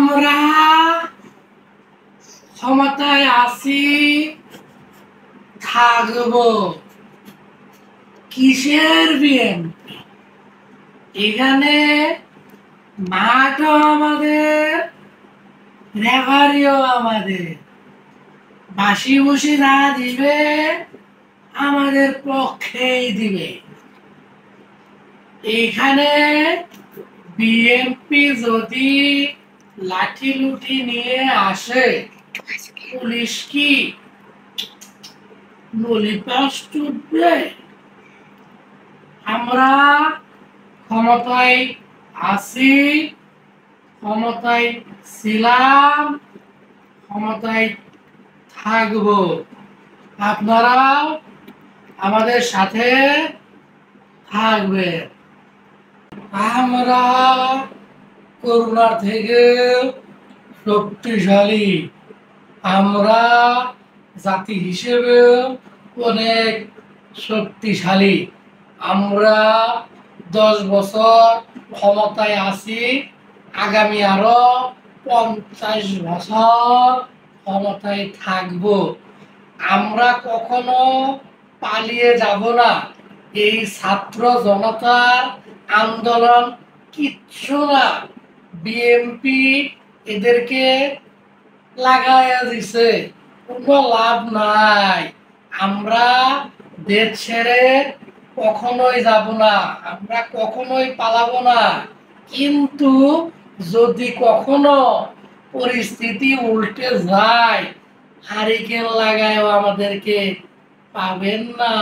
আমরা ক্ষমতায় আছি, থাকবো। কিসের বিএনপি? এখানে মাঠও আমাদের, রেফারিও আমাদের। বাসি বসি যা দিবে আমাদের পক্ষেই দিবে। এখানে বিএনপি যদি লাঠি লুঠি নিয়ে আসে, পুলিশ কি ললিপাস চুটবে? আমরা ক্ষমতায় আছি, ক্ষমতায় ছিলাম, ক্ষমতায় থাকবো। আপনারাও আমাদের সাথে থাকবে। আমরা করোনা থেকে শক্তিশালী। আমরা জাতি হিসেবে অনেক শক্তিশালী। আমরা 10 বছর ক্ষমতায় আছি, আগামী আরো 50 বছর ক্ষমতায় থাকব। আমরা কখনো পালিয়ে যাব না। এই ছাত্র জনতার আন্দোলন কিচ্ছু না। বিএনপি এদেরকে লাগাইয়া দিছে, কোনো লাভ নাই। আমরা দেশ ছেড়ে কখনোই যাব না, আমরা কখনোই পালাবো না। কিন্তু যদি কখনো পরিস্থিতি উল্টে যায়, হারিকেন লাগায়ও আমাদেরকে পাবেন না।